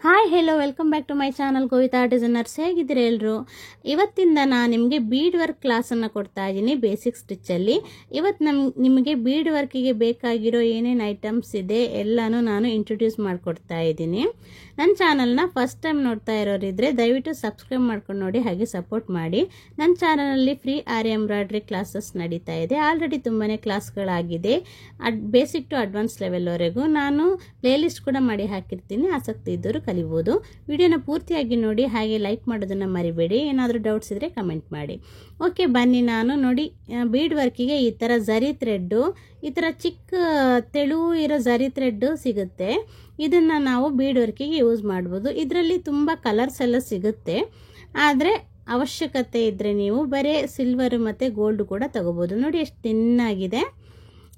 Hi hello welcome back to my channel Govita designers. ಹೇಗಿದ್ದೀರಾ ಎಲ್ಲರೂ? ಇವತ್ತಿಂದ ನಾನು ನಿಮಗೆ ಬೀಡ್ ವರ್ಕ್ ಕ್ಲಾಸನ್ನು ಕೊಡ್ತಾ ಇದ್ದೀನಿ ಬೇಸಿಕ್ ಸ್ಟಿಚ್ಚಲ್ಲಿ. ಇವತ್ತು ನಿಮಗೆ ಬೀಡ್ ವರ್ಕಿಗೆ ಬೇಕಾಗಿರೋ ಏನೇನು ಐಟಮ್ಸ್ ಇದೆ ಎಲ್ಲನೂ ನಾನು ಇಂಟ್ರೊಡ್ಯೂಸ್ ಮಾಡಿಕೊಡ್ತಾ ಇದ್ದೀನಿ. ನನ್ನ ಚಾನಲ್ನ ಫಸ್ಟ್ ಟೈಮ್ ನೋಡ್ತಾ ಇರೋರಿದ್ರೆ ದಯವಿಟ್ಟು ಸಬ್ಸ್ಕ್ರೈಬ್ ಮಾಡ್ಕೊಂಡು ನೋಡಿ, ಹಾಗೆ ಸಪೋರ್ಟ್ ಮಾಡಿ. ನನ್ನ ಚಾನಲಲ್ಲಿ ಫ್ರೀ ಆರಿ ಎಂಬ್ರಾಯ್ಡ್ರಿ ಕ್ಲಾಸಸ್ ನಡೀತಾ ಇದೆ. ಆಲ್ರೆಡಿ ತುಂಬಾ ಕ್ಲಾಸ್ಗಳಾಗಿದೆ, ಬೇಸಿಕ್ ಟು ಅಡ್ವಾನ್ಸ್ ಲೆವೆಲ್ವರೆಗೂ. ನಾನು ಪ್ಲೇಲಿಸ್ಟ್ ಕೂಡ ಮಾಡಿ ಹಾಕಿರ್ತೀನಿ, ಆಸಕ್ತಿ ಇದ್ದರೂ ಕಲಿಬಹುದು. ವಿಡಿಯೋನ ಪೂರ್ತಿಯಾಗಿ ನೋಡಿ, ಹಾಗೆ ಲೈಕ್ ಮಾಡೋದನ್ನ ಮರಿಬೇಡಿ. ಏನಾದರೂ ಡೌಟ್ಸ್ ಇದ್ರೆ ಕಮೆಂಟ್ ಮಾಡಿ. ಓಕೆ, ಬನ್ನಿ. ನಾನು ನೋಡಿ ಬೀಡ್ ವರ್ಕಿಗೆ ಈ ಥರ ಝರಿ ಥ್ರೆಡ್ಡು, ಈ ಥರ ಚಿಕ್ಕ ತೆಳು ಇರೋ ಝರಿ ಥ್ರೆಡ್ ಸಿಗುತ್ತೆ. ಇದನ್ನು ನಾವು ಬೀಡ್ ವರ್ಕಿಗೆ ಯೂಸ್ ಮಾಡ್ಬೋದು. ಇದರಲ್ಲಿ ತುಂಬ ಕಲರ್ಸ್ ಎಲ್ಲ ಸಿಗುತ್ತೆ, ಆದರೆ ಅವಶ್ಯಕತೆ ಇದ್ದರೆ ನೀವು ಬರೀ ಸಿಲ್ವರ್ ಮತ್ತು ಗೋಲ್ಡ್ ಕೂಡ ತಗೋಬೋದು. ನೋಡಿ ಎಷ್ಟು ತಿನ್ನಾಗಿದೆ.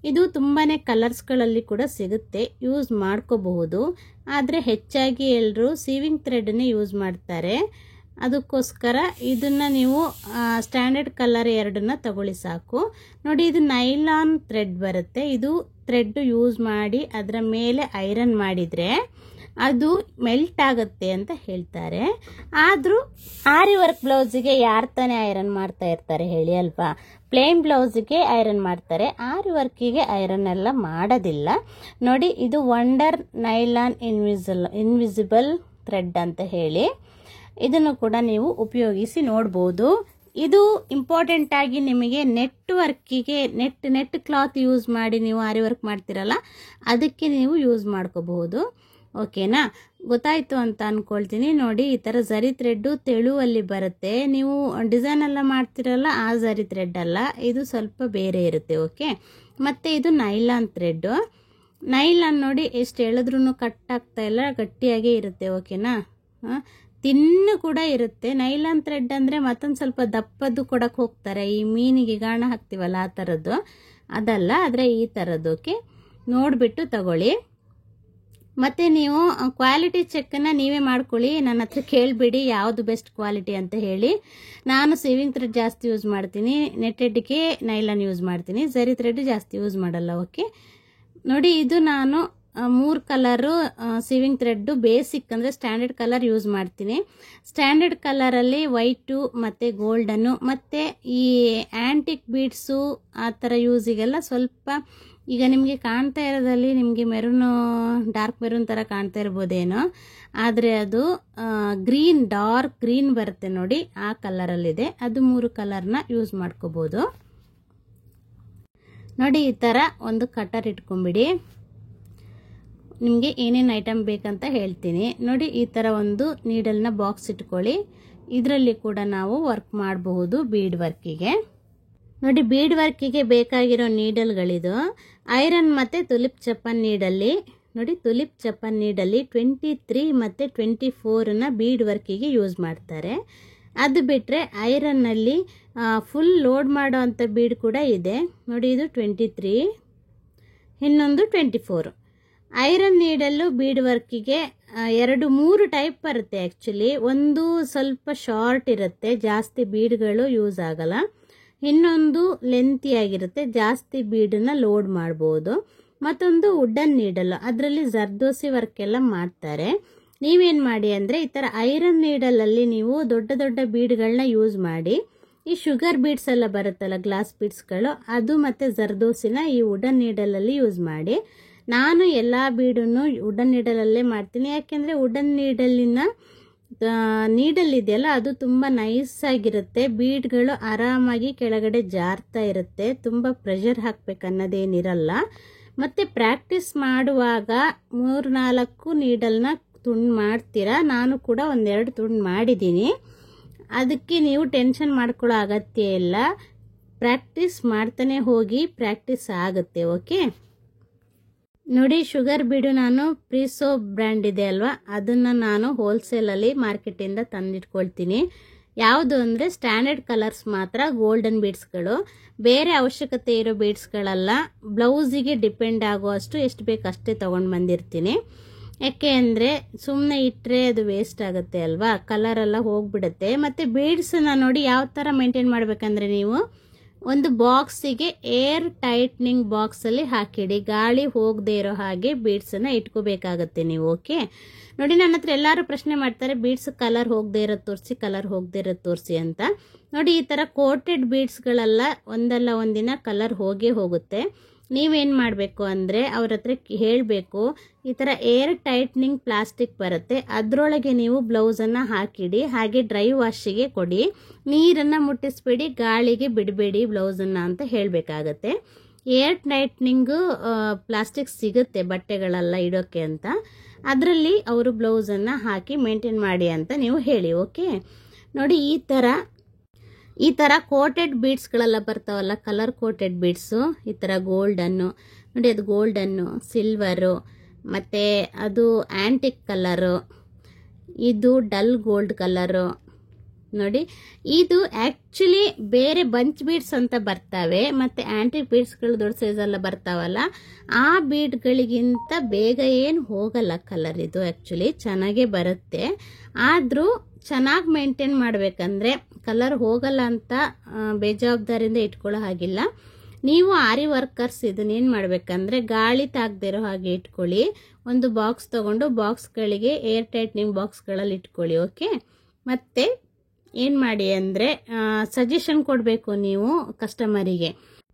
ಇದು ತುಂಬಾ ಕಲರ್ಸ್ಗಳಲ್ಲಿ ಕೂಡ ಸಿಗುತ್ತೆ, ಯೂಸ್ ಮಾಡ್ಕೋಬಹುದು. ಆದರೆ ಹೆಚ್ಚಾಗಿ ಎಲ್ಲರೂ ಸೀವಿಂಗ್ ಥ್ರೆಡನ್ನೇ ಯೂಸ್ ಮಾಡ್ತಾರೆ. ಅದಕ್ಕೋಸ್ಕರ ಇದನ್ನು ನೀವು ಸ್ಟ್ಯಾಂಡರ್ಡ್ ಕಲರ್ ಎರಡನ್ನ ತಗೊಳ್ಳಿ ಸಾಕು. ನೋಡಿ, ಇದು ನೈಲಾನ್ ಥ್ರೆಡ್ ಬರುತ್ತೆ. ಇದು ಥ್ರೆಡ್ ಯೂಸ್ ಮಾಡಿ ಅದರ ಮೇಲೆ ಐರನ್ ಮಾಡಿದರೆ ಅದು ಮೆಲ್ಟ್ ಆಗುತ್ತೆ ಅಂತ ಹೇಳ್ತಾರೆ. ಆದರೂ ಆರಿ ವರ್ಕ್ ಬ್ಲೌಸಿಗೆ ಯಾರು ತಾನೇ ಐರನ್ ಮಾಡ್ತಾ ಇರ್ತಾರೆ ಹೇಳಿ ಅಲ್ವಾ? ಪ್ಲೇನ್ ಬ್ಲೌಸಿಗೆ ಐರನ್ ಮಾಡ್ತಾರೆ, ಆರಿ ವರ್ಕಿಗೆ ಐರನ್ ಎಲ್ಲ ಮಾಡೋದಿಲ್ಲ. ನೋಡಿ, ಇದು ವಂಡರ್ ನೈಲಾನ್ ಇನ್ವಿಸಿಬಲ್ ಥ್ರೆಡ್ ಅಂತ ಹೇಳಿ, ಇದನ್ನು ಕೂಡ ನೀವು ಉಪಯೋಗಿಸಿ ನೋಡ್ಬೋದು. ಇದು ಇಂಪಾರ್ಟೆಂಟ್ ಆಗಿ ನಿಮಗೆ ನೆಟ್ ವರ್ಕಿಗೆ ನೆಟ್ ಕ್ಲಾತ್ ಯೂಸ್ ಮಾಡಿ ನೀವು ಆರಿ ವರ್ಕ್ ಮಾಡ್ತಿರಲ್ಲ, ಅದಕ್ಕೆ ನೀವು ಯೂಸ್ ಮಾಡ್ಕೋಬಹುದು. ಓಕೆನಾ? ಗೊತ್ತಾಯ್ತು ಅಂತ ಅನ್ಕೊಳ್ತೀನಿ. ನೋಡಿ, ಈ ಥರ ಝರಿ ಥ್ರೆಡ್ಡು ತೆಳುವಲ್ಲಿ ಬರುತ್ತೆ. ನೀವು ಡಿಸೈನ್ ಎಲ್ಲ ಮಾಡ್ತಿರಲ್ಲ, ಆ ಝರಿ ಥ್ರೆಡ್ ಅಲ್ಲ, ಇದು ಸ್ವಲ್ಪ ಬೇರೆ ಇರುತ್ತೆ. ಓಕೆ, ಮತ್ತು ಇದು ನೈಲಾನ್ ಥ್ರೆಡ್ಡು. ನೈಲಾನ್ ನೋಡಿ ಎಷ್ಟು ಎಳೆದ್ರೂ ಕಟ್ ಆಗ್ತಾ ಇಲ್ಲ, ಗಟ್ಟಿಯಾಗೇ ಇರುತ್ತೆ. ಓಕೆನಾ? ತಿನ್ನು ಕೂಡ ಇರುತ್ತೆ. ನೈಲಾನ್ ಥ್ರೆಡ್ ಅಂದರೆ ಮತ್ತೊಂದು ಸ್ವಲ್ಪ ದಪ್ಪದ್ದು ಕೊಡಕ್ಕೆ ಹೋಗ್ತಾರೆ, ಈ ಮೀನಿಗೆ ಗಾಣ ಹಾಕ್ತೀವಲ್ಲ ಆ ಥರದ್ದು, ಅದಲ್ಲ, ಆದರೆ ಈ ಥರದ್ದು. ಓಕೆ, ನೋಡಿಬಿಟ್ಟು ತಗೊಳ್ಳಿ. ಮತ್ತು ನೀವು ಕ್ವಾಲಿಟಿ ಚೆಕ್ಕನ್ನು ನೀವೇ ಮಾಡ್ಕೊಳ್ಳಿ, ನನ್ನ ಹತ್ರ ಕೇಳಿಬಿಡಿ ಯಾವುದು ಬೆಸ್ಟ್ ಕ್ವಾಲಿಟಿ ಅಂತ ಹೇಳಿ. ನಾನು ಸೇವಿಂಗ್ ಥ್ರೆಡ್ ಜಾಸ್ತಿ ಯೂಸ್ ಮಾಡ್ತೀನಿ, ನೆಟ್ಟೆಡ್ಗೆ ನೈಲಾನ್ ಯೂಸ್ ಮಾಡ್ತೀನಿ, ಝರಿ ಥ್ರೆಡ್ ಜಾಸ್ತಿ ಯೂಸ್ ಮಾಡಲ್ಲ. ಓಕೆ, ನೋಡಿ, ಇದು ನಾನು 3 ಕಲರು ಸೀವಿಂಗ್ ಥ್ರೆಡ್ಡು ಬೇಸಿಕ್ ಅಂದರೆ ಸ್ಟ್ಯಾಂಡರ್ಡ್ ಕಲರ್ ಯೂಸ್ ಮಾಡ್ತೀನಿ. ಸ್ಟ್ಯಾಂಡರ್ಡ್ ಕಲರಲ್ಲಿ ವೈಟು ಮತ್ತು ಗೋಲ್ಡನ್ನು ಮತ್ತು ಈ ಆ್ಯಂಟಿಕ್ ಬೀಡ್ಸು ಆ ಥರ ಯೂಸಿಗೆಲ್ಲ ಸ್ವಲ್ಪ ಈಗ ನಿಮಗೆ ಕಾಣ್ತಾ ಇರೋದಲ್ಲಿ ನಿಮಗೆ ಮೆರೂನು, ಡಾರ್ಕ್ ಮೆರೂನ್ ಥರ ಕಾಣ್ತಾ ಇರ್ಬೋದೇನೋ, ಆದರೆ ಅದು ಗ್ರೀನ್, ಡಾರ್ಕ್ ಗ್ರೀನ್ ಬರುತ್ತೆ ನೋಡಿ, ಆ ಕಲರಲ್ಲಿದೆ. ಅದು 3 ಕಲರ್ನ ಯೂಸ್ ಮಾಡ್ಕೋಬೋದು. ನೋಡಿ, ಈ ಥರ ಒಂದು ಕಟರ್ ಇಟ್ಕೊಂಬಿಡಿ. ನಿಮಗೆ ಏನೇನು ಐಟಮ್ ಬೇಕಂತ ಹೇಳ್ತೀನಿ. ನೋಡಿ, ಈ ಥರ ಒಂದು ನೀಡಲ್ನ ಬಾಕ್ಸ್ ಇಟ್ಕೊಳ್ಳಿ. ಇದರಲ್ಲಿ ಕೂಡ ನಾವು ವರ್ಕ್ ಮಾಡಬಹುದು ಬೀಡ್ ವರ್ಕಿಗೆ. ನೋಡಿ, ಬೀಡ್ ವರ್ಕಿಗೆ ಬೇಕಾಗಿರೋ ನೀಡಲ್ಗಳಿದು ಐರನ್ ಮತ್ತು ತುಲಿಪ್ ಚಪ್ಪನ್ ನೀಡಲ್ಲಿ. ನೋಡಿ, ತುಲಿಪ್ ಚಪ್ಪನ್ ನೀಡಲ್ಲಿ 23 ಮತ್ತು 24ನ ಬೀಡ್ ವರ್ಕಿಗೆ ಯೂಸ್ ಮಾಡ್ತಾರೆ. ಅದು ಬಿಟ್ಟರೆ ಐರನ್ನಲ್ಲಿ ಫುಲ್ ಲೋಡ್ ಮಾಡೋ ಅಂಥ ಬೀಡ್ ಕೂಡ ಇದೆ. ನೋಡಿ, ಇದು 23, ಇನ್ನೊಂದು 24. ಐರನ್ ನೀಡಲ್ಲು ಬೀಡ್ ವರ್ಕಿಗೆ 2-3 ಟೈಪ್ ಬರುತ್ತೆ ಆ್ಯಕ್ಚುಲಿ. ಒಂದು ಸ್ವಲ್ಪ ಶಾರ್ಟ್ ಇರುತ್ತೆ, ಜಾಸ್ತಿ ಬೀಡ್ಗಳು ಯೂಸ್ ಆಗಲ್ಲ. ಇನ್ನೊಂದು ಲೆಂತಿಯಾಗಿರುತ್ತೆ, ಜಾಸ್ತಿ ಬೀಡನ್ನ ಲೋಡ್ ಮಾಡ್ಬೋದು. ಮತ್ತೊಂದು ವುಡನ್ ನೀಡಲ್, ಅದರಲ್ಲಿ ಜರ್ದೋಸಿ ವರ್ಕ್ ಎಲ್ಲ ಮಾಡ್ತಾರೆ. ನೀವೇನು ಮಾಡಿ ಅಂದರೆ ಈ ಥರ ಐರನ್ ನೀಡಲಲ್ಲಿ ನೀವು ದೊಡ್ಡ ದೊಡ್ಡ ಬೀಡ್ಗಳನ್ನ ಯೂಸ್ ಮಾಡಿ, ಈ ಶುಗರ್ ಬೀಡ್ಸ್ ಎಲ್ಲ ಬರುತ್ತಲ್ಲ, ಗ್ಲಾಸ್ ಬೀಡ್ಸ್ಗಳು, ಅದು ಮತ್ತು ಜರ್ದೋಸಿನ ಈ ವುಡನ್ ನೀಡಲಲ್ಲಿ ಯೂಸ್ ಮಾಡಿ. ನಾನು ಎಲ್ಲ ಬೀಡನ್ನು ವುಡನ್ ನೀಡಲಲ್ಲೇ ಮಾಡ್ತೀನಿ, ಯಾಕೆಂದರೆ ವುಡನ್ ನೀಡಲ್ ಇದೆಯಲ್ಲ, ಅದು ತುಂಬ ನೈಸ್ ಆಗಿರುತ್ತೆ. ಬೀಡ್ಗಳು ಆರಾಮಾಗಿ ಕೆಳಗಡೆ ಜಾರ್ತಾ ಇರುತ್ತೆ, ತುಂಬ ಪ್ರೆಷರ್ ಹಾಕ್ಬೇಕನ್ನೋದೇನಿರಲ್ಲ. ಮತ್ತು ಪ್ರಾಕ್ಟೀಸ್ ಮಾಡುವಾಗ 3-4 ನೀಡಲ್ನ ತುಂಡು ಮಾಡ್ತೀರಾ. ನಾನು ಕೂಡ 1-2 ತುಂಡು ಮಾಡಿದ್ದೀನಿ, ಅದಕ್ಕೆ ನೀವು ಟೆನ್ಷನ್ ಮಾಡ್ಕೊಳ್ಳೋ ಅಗತ್ಯ ಇಲ್ಲ. ಪ್ರಾಕ್ಟೀಸ್ ಮಾಡ್ತಾನೆ ಹೋಗಿ, ಪ್ರಾಕ್ಟೀಸ್ ಆಗುತ್ತೆ. ಓಕೆ, ನೋಡಿ, ಶುಗರ್ ಬೀಡು ನಾನು ಪ್ರೀಸೋ ಬ್ರ್ಯಾಂಡ್ ಇದೆ ಅಲ್ವಾ, ಅದನ್ನು ನಾನು ಹೋಲ್ಸೇಲಲ್ಲಿ ಮಾರ್ಕೆಟಿಂದ ತಂದಿಟ್ಕೊಳ್ತೀನಿ. ಯಾವುದು ಅಂದರೆ ಸ್ಟ್ಯಾಂಡರ್ಡ್ ಕಲರ್ಸ್ ಮಾತ್ರ, ಗೋಲ್ಡನ್ ಬೀಡ್ಸ್ಗಳು, ಬೇರೆ ಅವಶ್ಯಕತೆ ಇರೋ ಬೀಡ್ಸ್ಗಳಲ್ಲ. ಬ್ಲೌಸಿಗೆ ಡಿಪೆಂಡ್ ಆಗುವಷ್ಟು ಎಷ್ಟು ಬೇಕು ಅಷ್ಟೇ ತೊಗೊಂಡು ಬಂದಿರ್ತೀನಿ. ಯಾಕೆ ಅಂದರೆ ಸುಮ್ಮನೆ ಇಟ್ಟರೆ ಅದು ವೇಸ್ಟ್ ಆಗುತ್ತೆ ಅಲ್ವಾ, ಕಲರೆಲ್ಲ ಹೋಗ್ಬಿಡುತ್ತೆ. ಮತ್ತು ಬೀಡ್ಸನ್ನ ನೋಡಿ ಯಾವ ಥರ ಮೇಂಟೈನ್ ಮಾಡಬೇಕಂದ್ರೆ, ನೀವು ಒಂದು ಬಾಕ್ಸಿಗೆ ಏರ್ ಟೈಟ್ನಿಂಗ್ ಬಾಕ್ಸಲ್ಲಿ ಹಾಕಿಡಿ. ಗಾಳಿ ಹೋಗದೆ ಇರೋ ಹಾಗೆ ಬೀಡ್ಸನ್ನು ಇಟ್ಕೋಬೇಕಾಗತ್ತೆ ನೀವು. ಓಕೆ ನೋಡಿ, ನನ್ನ ಹತ್ರ ಎಲ್ಲರೂ ಪ್ರಶ್ನೆ ಮಾಡ್ತಾರೆ, ಬೀಡ್ಸ್ ಕಲರ್ ಹೋಗದೆ ಇರೋದು ತೋರಿಸಿ, ಕಲರ್ ಹೋಗದೆ ಇರೋದು ತೋರಿಸಿ ಅಂತ. ನೋಡಿ, ಈ ಥರ ಕೋಟೆಡ್ ಬೀಡ್ಸ್ಗಳೆಲ್ಲ ಒಂದಲ್ಲ ಒಂದಿನ ಕಲರ್ ಹೋಗೇ ಹೋಗುತ್ತೆ. ನೀವೇನು ಮಾಡಬೇಕು ಅಂದರೆ ಅವ್ರ ಹತ್ರ ಹೇಳಬೇಕು, ಈ ಥರ ಏರ್ ಟೈಟ್ನಿಂಗ್ ಪ್ಲಾಸ್ಟಿಕ್ ಬರುತ್ತೆ, ಅದರೊಳಗೆ ನೀವು ಬ್ಲೌಸನ್ನು ಹಾಕಿಡಿ, ಹಾಗೆ ಡ್ರೈ ವಾಶಿಗೆ ಕೊಡಿ, ನೀರನ್ನು ಮುಟ್ಟಿಸ್ಬೇಡಿ, ಗಾಳಿಗೆ ಬಿಡಬೇಡಿ ಬ್ಲೌಸನ್ನು ಅಂತ ಹೇಳಬೇಕಾಗತ್ತೆ. ಏರ್ ಟೈಟ್ನಿಂಗು ಪ್ಲಾಸ್ಟಿಕ್ ಸಿಗುತ್ತೆ ಬಟ್ಟೆಗಳೆಲ್ಲ ಇಡೋಕ್ಕೆ ಅಂತ, ಅದರಲ್ಲಿ ಅವರು ಬ್ಲೌಸನ್ನು ಹಾಕಿ ಮೇಂಟೈನ್ ಮಾಡಿ ಅಂತ ನೀವು ಹೇಳಿ. ಓಕೆ ನೋಡಿ, ಈ ಥರ ಕೋಟೆಡ್ ಬೀಡ್ಸ್ಗಳೆಲ್ಲ ಬರ್ತಾವಲ್ಲ, ಕಲರ್ ಕೋಟೆಡ್ ಬೀಡ್ಸು, ಈ ಥರ ಗೋಲ್ಡನ್ನು ನೋಡಿ, ಅದು ಗೋಲ್ಡನ್ನು, ಸಿಲ್ವರು, ಮತ್ತು ಅದು ಆ್ಯಂಟಿಕ್ ಕಲರು, ಇದು ಡಲ್ ಗೋಲ್ಡ್ ಕಲರು ನೋಡಿ. ಇದು ಆ್ಯಕ್ಚುಲಿ ಬೇರೆ ಬಂಚ್ ಬೀಡ್ಸ್ ಅಂತ ಬರ್ತವೆ, ಮತ್ತು ಆ್ಯಂಟಿಕ್ ಬೀಡ್ಸ್ಗಳು ದೊಡ್ಡ ಸೈಜೆಲ್ಲ ಬರ್ತಾವಲ್ಲ, ಆ ಬೀಡ್ಗಳಿಗಿಂತ ಬೇಗ ಏನು ಹೋಗಲ್ಲ ಕಲರ್. ಇದು ಆ್ಯಕ್ಚುಲಿ ಚೆನ್ನಾಗೇ ಬರುತ್ತೆ, ಆದರೂ ಚೆನ್ನಾಗಿ ಮೇಂಟೈನ್ ಮಾಡಬೇಕಂದ್ರೆ ಕಲರ್ ಹೋಗಲ್ಲ ಅಂತ ಬೇಜವಾಬ್ದಾರಿಯಿಂದ ಇಟ್ಕೊಳ್ಳೋ ಹಾಗಿಲ್ಲ. ನೀವು ಆರಿ ವರ್ಕರ್ಸ್ ಇದನ್ನೇನು ಮಾಡಬೇಕಂದ್ರೆ ಗಾಳಿ ತಾಗದಿರೋ ಹಾಗೆ ಇಟ್ಕೊಳ್ಳಿ. ಒಂದು ಬಾಕ್ಸ್ ತೊಗೊಂಡು ಬಾಕ್ಸ್ಗಳಿಗೆ ಏರ್ ಟೈಟ್ನಿಂಗ್ ಬಾಕ್ಸ್ಗಳಲ್ಲಿ ಇಟ್ಕೊಳ್ಳಿ. ಓಕೆ, ಮತ್ತು ಏನು ಮಾಡಿ ಅಂದರೆ ಸಜೆಷನ್ ಕೊಡಬೇಕು ನೀವು ಕಸ್ಟಮರಿಗೆ,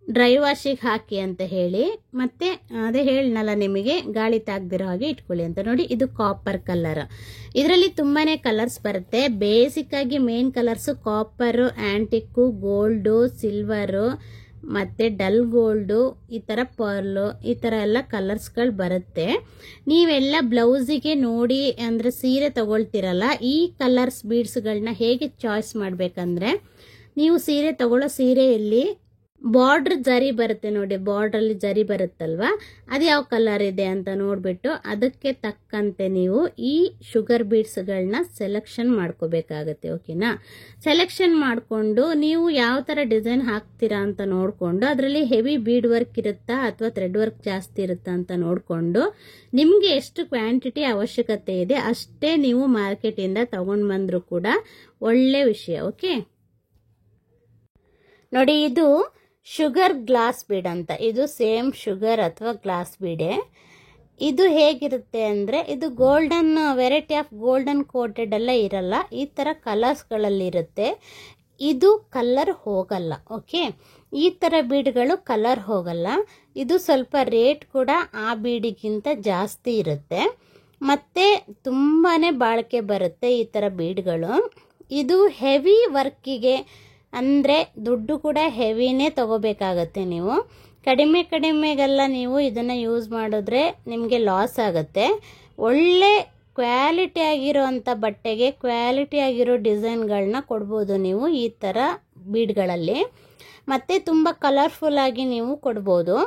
ಡ್ರೈ ವಾಶಿಗೆ ಹಾಕಿ ಅಂತ ಹೇಳಿ, ಮತ್ತು ಅದೇ ಹೇಳಿನಲ್ಲ ನಿಮಗೆ ಗಾಳಿ ತಾಗದಿರೋ ಹಾಗೆ ಇಟ್ಕೊಳ್ಳಿ ಅಂತ. ನೋಡಿ, ಇದು ಕಾಪರ್ ಕಲರ್, ಇದರಲ್ಲಿ ತುಂಬಾ ಕಲರ್ಸ್ ಬರುತ್ತೆ. ಬೇಸಿಕ್ಕಾಗಿ main colours copper, antique, gold, silver, ಮತ್ತು ಡಲ್ ಗೋಲ್ಡು, ಈ ಥರ ಪರ್ಲು, ಈ ಥರ ಎಲ್ಲ ಕಲರ್ಸ್ಗಳು ಬರುತ್ತೆ. ನೀವೆಲ್ಲ ಬ್ಲೌಸಿಗೆ ನೋಡಿ ಅಂದರೆ ಸೀರೆ ತಗೊಳ್ತಿರಲ್ಲ, ಈ ಕಲರ್ಸ್ ಬೀಡ್ಸ್ಗಳನ್ನ ಹೇಗೆ ಚಾಯ್ಸ್ ಮಾಡಬೇಕಂದ್ರೆ, ನೀವು ಸೀರೆ ತಗೊಳ್ಳೋ ಸೀರೆಯಲ್ಲಿ ಬಾರ್ಡ್ರ್ ಜರಿ ಬರುತ್ತೆ ನೋಡಿ, ಬಾರ್ಡ್ರಲ್ಲಿ ಜರಿ ಬರುತ್ತಲ್ವಾ, ಅದು ಯಾವ ಕಲರ್ ಇದೆ ಅಂತ ನೋಡಿಬಿಟ್ಟು ಅದಕ್ಕೆ ತಕ್ಕಂತೆ ನೀವು ಈ ಶುಗರ್ ಬೀಡ್ಸ್ಗಳನ್ನ ಸೆಲೆಕ್ಷನ್ ಮಾಡ್ಕೋಬೇಕಾಗತ್ತೆ. ಓಕೆನಾ, ಸೆಲೆಕ್ಷನ್ ಮಾಡಿಕೊಂಡು ನೀವು ಯಾವ ಥರ ಡಿಸೈನ್ ಹಾಕ್ತೀರಾ ಅಂತ ನೋಡಿಕೊಂಡು, ಅದರಲ್ಲಿ ಹೆವಿ ಬೀಡ್ ವರ್ಕ್ ಇರುತ್ತಾ ಅಥವಾ ಥ್ರೆಡ್ ವರ್ಕ್ ಜಾಸ್ತಿ ಇರುತ್ತಾ ಅಂತ ನೋಡಿಕೊಂಡು, ನಿಮಗೆ ಎಷ್ಟು ಕ್ವಾಂಟಿಟಿ ಅವಶ್ಯಕತೆ ಇದೆ ಅಷ್ಟೇ ನೀವು ಮಾರ್ಕೆಟಿಂದ ತಗೊಂಡು ಬಂದರೂ ಕೂಡ ಒಳ್ಳೆ ವಿಷಯ. ಓಕೆ ನೋಡಿ, ಇದು ಶುಗರ್ ಗ್ಲಾಸ್ ಬೀಡ್ ಅಂತ, ಇದು ಸೇಮ್ ಶುಗರ್ ಅಥವಾ ಗ್ಲಾಸ್ ಬೀಡೆ. ಇದು ಹೇಗಿರುತ್ತೆ ಅಂದರೆ, ಇದು golden variety of golden coated ಎಲ್ಲ ಇರಲ್ಲ, ಈ ಥರ ಕಲರ್ಸ್ಗಳಲ್ಲಿರುತ್ತೆ. ಇದು ಕಲರ್ ಹೋಗಲ್ಲ. ಓಕೆ, ಈ ಥರ ಬೀಡ್ಗಳು ಕಲರ್ ಹೋಗಲ್ಲ. ಇದು ಸ್ವಲ್ಪ ರೇಟ್ ಕೂಡ ಆ ಬೀಡಿಗಿಂತ ಜಾಸ್ತಿ ಇರುತ್ತೆ, ಮತ್ತು ತುಂಬಾ ಬಾಳಿಕೆ ಬರುತ್ತೆ ಈ ಥರ ಬೀಡ್ಗಳು. ಇದು ಹೆವಿ ವರ್ಕಿಗೆ ಅಂದರೆ ದುಡ್ಡು ಕೂಡ ಹೆವಿನೇ ತಗೋಬೇಕಾಗತ್ತೆ. ನೀವು ಕಡಿಮೆಗೆಲ್ಲ ನೀವು ಇದನ್ನು ಯೂಸ್ ಮಾಡಿದ್ರೆ ನಿಮಗೆ ಲಾಸ್ ಆಗುತ್ತೆ. ಒಳ್ಳೆ ಕ್ವಾಲಿಟಿ ಆಗಿರೋವಂಥ ಬಟ್ಟೆಗೆ ಕ್ವಾಲಿಟಿ ಆಗಿರೋ ಡಿಸೈನ್ಗಳನ್ನ ಕೊಡ್ಬೋದು ನೀವು ಈ ಥರ ಬೀಡ್ಗಳಲ್ಲಿ, ಮತ್ತು ತುಂಬ ಕಲರ್ಫುಲ್ಲಾಗಿ ನೀವು ಕೊಡ್ಬೋದು.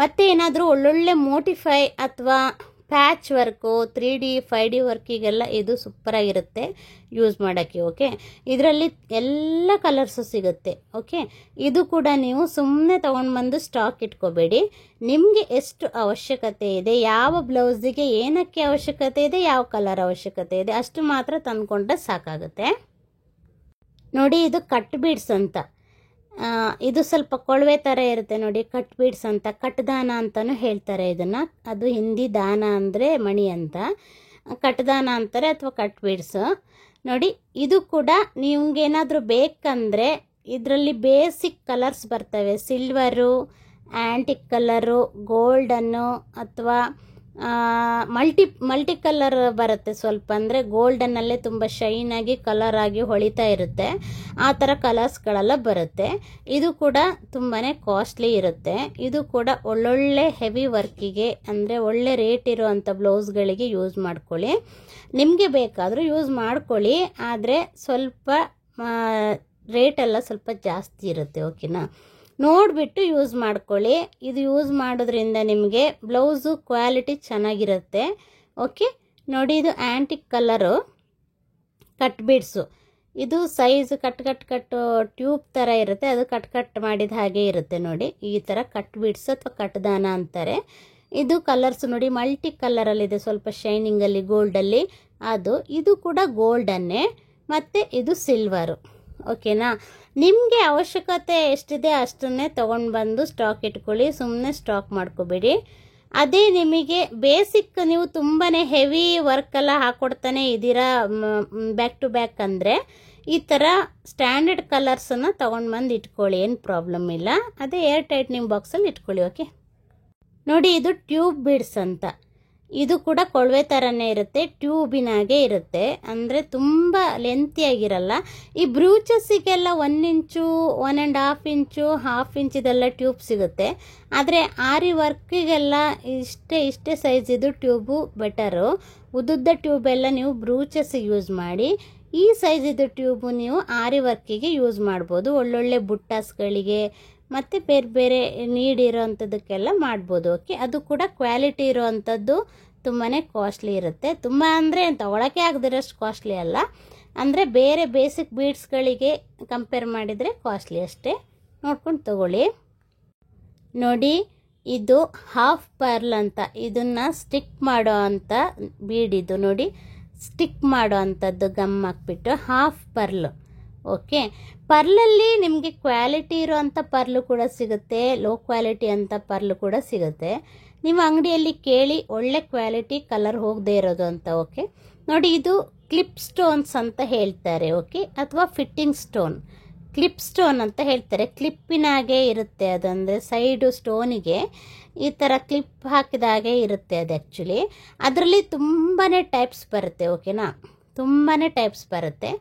ಮತ್ತು ಏನಾದರೂ ಒಳ್ಳೊಳ್ಳೆ ಮೋಟಿಫೈ ಅಥವಾ ಪ್ಯಾಚ್ ವರ್ಕು 3D 5D ವರ್ಕಿಗೆಲ್ಲ ಇದು ಸೂಪರಾಗಿರುತ್ತೆ ಯೂಸ್ ಮಾಡೋಕ್ಕೆ. ಓಕೆ, ಇದರಲ್ಲಿ ಎಲ್ಲ ಕಲರ್ಸು ಸಿಗುತ್ತೆ. ಓಕೆ, ಇದು ಕೂಡ ನೀವು ಸುಮ್ಮನೆ ತೊಗೊಂಡು ಬಂದು ಸ್ಟಾಕ್ ಇಟ್ಕೋಬೇಡಿ. ನಿಮಗೆ ಎಷ್ಟು ಅವಶ್ಯಕತೆ ಇದೆ, ಯಾವ ಬ್ಲೌಸಿಗೆ ಏನಕ್ಕೆ ಅವಶ್ಯಕತೆ ಇದೆ, ಯಾವ ಕಲರ್ ಅವಶ್ಯಕತೆ ಇದೆ ಅಷ್ಟು ಮಾತ್ರ ತಂದ್ಕೊಂಡ್ರೆ ಸಾಕಾಗುತ್ತೆ. ನೋಡಿ, ಇದು ಕಟ್ ಬೀಡ್ಸ್ ಅಂತ, ಇದು ಸ್ವಲ್ಪ ಕೊಳವೆ ಥರ ಇರುತ್ತೆ ನೋಡಿ, ಕಟ್ ಬೀಡ್ಸ್ ಅಂತ, ಕಟ್ದಾನ ಅಂತಲೂ ಹೇಳ್ತಾರೆ ಇದನ್ನು. ಅದು ಹಿಂದಿ ದಾನ ಅಂದರೆ ಮಣಿ ಅಂತ, ಕಟ್ದಾನ ಅಂತಾರೆ ಅಥವಾ ಕಟ್ ಬೀಡ್ಸ್. ನೋಡಿ, ಇದು ಕೂಡ ನಿಮ್ಗೇನಾದರೂ ಬೇಕಂದರೆ ಇದರಲ್ಲಿ ಬೇಸಿಕ್ ಕಲರ್ಸ್ ಬರ್ತವೆ, ಸಿಲ್ವರು, ಆ್ಯಂಟಿಕ್ ಕಲರು, ಗೋಲ್ಡನ್ನು, ಅಥವಾ ಮಲ್ಟಿ ಕಲರ್ ಬರುತ್ತೆ ಸ್ವಲ್ಪ, ಅಂದರೆ ಗೋಲ್ಡನ್ನಲ್ಲೇ ತುಂಬ ಶೈನಾಗಿ ಕಲರ್ ಆಗಿ ಹೊಳಿತಾ ಇರುತ್ತೆ, ಆ ಥರ ಕಲರ್ಸ್ಗಳೆಲ್ಲ ಬರುತ್ತೆ. ಇದು ಕೂಡ ತುಂಬಾ ಕಾಸ್ಟ್ಲಿ ಇರುತ್ತೆ. ಇದು ಕೂಡ ಒಳ್ಳೊಳ್ಳೆ ಹೆವಿ ವರ್ಕಿಗೆ ಅಂದರೆ ಒಳ್ಳೆ ರೇಟ್ ಇರೋವಂಥ ಬ್ಲೌಸ್ಗಳಿಗೆ ಯೂಸ್ ಮಾಡ್ಕೊಳ್ಳಿ. ನಿಮಗೆ ಬೇಕಾದರೂ ಯೂಸ್ ಮಾಡ್ಕೊಳ್ಳಿ, ಆದರೆ ಸ್ವಲ್ಪ ರೇಟೆಲ್ಲ ಸ್ವಲ್ಪ ಜಾಸ್ತಿ ಇರುತ್ತೆ. ಓಕೆನಾ, ನೋಡಿಬಿಟ್ಟು ಯೂಸ್ ಮಾಡ್ಕೊಳ್ಳಿ. ಇದು ಯೂಸ್ ಮಾಡೋದ್ರಿಂದ ನಿಮಗೆ ಬ್ಲೌಸು ಕ್ವಾಲಿಟಿ ಚೆನ್ನಾಗಿರುತ್ತೆ. ಓಕೆ ನೋಡಿ, ಇದು ಆ್ಯಂಟಿಕ್ ಕಲರು ಕಟ್ ಬೀಡ್ಸು. ಇದು ಸೈಜ್ ಕಟ್ ಟ್ಯೂಬ್ ಥರ ಇರುತ್ತೆ, ಅದು ಕಟ್ ಮಾಡಿದ ಹಾಗೆ ಇರುತ್ತೆ ನೋಡಿ. ಈ ಥರ ಕಟ್ ಬೀಡ್ಸ್ ಅಥವಾ ಕಟ್ದಾನ ಅಂತಾರೆ. ಇದು ಕಲರ್ಸ್ ನೋಡಿ, ಮಲ್ಟಿ ಕಲರಲ್ಲಿದೆ, ಸ್ವಲ್ಪ ಶೈನಿಂಗಲ್ಲಿ ಗೋಲ್ಡಲ್ಲಿ ಅದು. ಇದು ಕೂಡ ಗೋಲ್ಡನ್ನೇ, ಮತ್ತು ಇದು ಸಿಲ್ವರು. ಓಕೆನಾ. ನಿಮಗೆ ಅವಶ್ಯಕತೆ ಎಷ್ಟಿದೆ ಅಷ್ಟನ್ನೇ ತೊಗೊಂಡು ಬಂದು ಸ್ಟಾಕ್ ಇಟ್ಕೊಳ್ಳಿ, ಸುಮ್ಮನೆ ಸ್ಟಾಕ್ ಮಾಡ್ಕೋಬೇಡಿ. ಅದೇ ನಿಮಗೆ ಬೇಸಿಕ್ ನೀವು ತುಂಬಾ ಹೆವಿ ವರ್ಕೆಲ್ಲ ಹಾಕ್ಕೊಡ್ತಾನೆ ಇದ್ದೀರಾ ಬ್ಯಾಕ್ ಟು ಬ್ಯಾಕ್ ಅಂದರೆ ಈ ಥರ ಸ್ಟ್ಯಾಂಡರ್ಡ್ ಕಲರ್ಸನ್ನು ತೊಗೊಂಡು ಬಂದು ಇಟ್ಕೊಳ್ಳಿ, ಏನು ಪ್ರಾಬ್ಲಮ್ ಇಲ್ಲ. ಅದೇ ಏರ್ ಟೈಟ್ ನಿಮ್ಮ ಬಾಕ್ಸಲ್ಲಿ ಇಟ್ಕೊಳ್ಳಿ. ಓಕೆ ನೋಡಿ, ಇದು ಟ್ಯೂಬ್ ಬೀಡ್ಸ್ ಅಂತ. ಇದು ಕೂಡ ಕೊಳವೆ ಥರನೇ ಇರುತ್ತೆ, ಟ್ಯೂಬಿನಾಗೆ ಇರುತ್ತೆ, ಅಂದರೆ ತುಂಬ ಲೆಂತಿಯಾಗಿರಲ್ಲ. ಈ ಬ್ರೂಚಸ್ಸಿಗೆಲ್ಲ 1 ಇಂಚು 1.5 ಇಂಚು 1/2 ಇಂಚ್ ಇದೆಲ್ಲ ಟ್ಯೂಬ್ ಸಿಗುತ್ತೆ. ಆದರೆ ಆರಿ ವರ್ಕಿಗೆಲ್ಲ ಇಷ್ಟೇ ಸೈಜ್ ಇದು ಟ್ಯೂಬು ಬೆಟರು. ಉದ್ದುದ್ದ ಟ್ಯೂಬ್ ಎಲ್ಲ ನೀವು ಬ್ರೂಚಸ್ಸಿಗೆ ಯೂಸ್ ಮಾಡಿ, ಈ ಸೈಜ್ ಇದು ಟ್ಯೂಬು ನೀವು ಆರಿ ವರ್ಕಿಗೆ ಯೂಸ್ ಮಾಡ್ಬೋದು. ಒಳ್ಳೊಳ್ಳೆ ಬುಟ್ಟಾಸ್ಗಳಿಗೆ ಮತ್ತು ಬೇರೆ ಬೇರೆ ನೀಡಿರೋ ಅಂಥದ್ದಕ್ಕೆಲ್ಲ ಮಾಡ್ಬೋದು. ಓಕೆ, ಅದು ಕೂಡ ಕ್ವಾಲಿಟಿ ಇರೋ ಅಂಥದ್ದು, ತುಂಬಾ ಕಾಸ್ಟ್ಲಿ ಇರುತ್ತೆ. ತುಂಬ ಅಂದರೆ ತೊಗೊಳಕ್ಕೆ ಆಗದಿರೋಷ್ಟು ಕಾಸ್ಟ್ಲಿ ಅಲ್ಲ, ಅಂದರೆ ಬೇರೆ ಬೇಸಿಕ್ ಬೀಡ್ಸ್ಗಳಿಗೆ ಕಂಪೇರ್ ಮಾಡಿದರೆ ಕಾಸ್ಟ್ಲಿ ಅಷ್ಟೇ. ನೋಡ್ಕೊಂಡು ತಗೊಳ್ಳಿ. ನೋಡಿ, ಇದು ಹಾಫ್ ಪರ್ಲ್ ಅಂತ, ಇದನ್ನು ಸ್ಟಿಕ್ ಮಾಡೋ ಅಂಥ ಬೀಡ್. ಇದು ನೋಡಿ, ಸ್ಟಿಕ್ ಮಾಡೋ ಅಂಥದ್ದು ಗಮ್ ಹಾಕ್ಬಿಟ್ಟು ಹಾಫ್ ಪರ್ಲ್. ಓಕೆ, ಪರ್ಲಲ್ಲಿ ನಿಮಗೆ ಕ್ವಾಲಿಟಿ ಇರೋ ಅಂಥ ಪರ್ಲು ಕೂಡ ಸಿಗುತ್ತೆ, ಲೋ ಕ್ವಾಲಿಟಿ ಅಂತ ಪರ್ಲು ಕೂಡ ಸಿಗುತ್ತೆ. ನೀವು ಅಂಗಡಿಯಲ್ಲಿ ಕೇಳಿ ಒಳ್ಳೆ ಕ್ವಾಲಿಟಿ ಕಲರ್ ಹೋಗದೆ ಇರೋದು ಅಂತ. ಓಕೆ ನೋಡಿ, ಇದು ಕ್ಲಿಪ್ ಸ್ಟೋನ್ಸ್ ಅಂತ ಹೇಳ್ತಾರೆ. ಓಕೆ, ಅಥವಾ ಫಿಟ್ಟಿಂಗ್ ಸ್ಟೋನ್, ಕ್ಲಿಪ್ ಸ್ಟೋನ್ ಅಂತ ಹೇಳ್ತಾರೆ. ಕ್ಲಿಪ್ಪಿನಾಗೆ ಇರುತ್ತೆ ಅದು, ಅಂದರೆ ಸೈಡು ಸ್ಟೋನಿಗೆ ಈ ಥರ ಕ್ಲಿಪ್ ಹಾಕಿದಾಗೆ ಇರುತ್ತೆ ಅದು. ಆ್ಯಕ್ಚುಲಿ ಅದರಲ್ಲಿ ತುಂಬಾ ಟೈಪ್ಸ್ ಬರುತ್ತೆ. ಓಕೆನಾ, ತುಂಬಾ ಟೈಪ್ಸ್ ಬರುತ್ತೆ.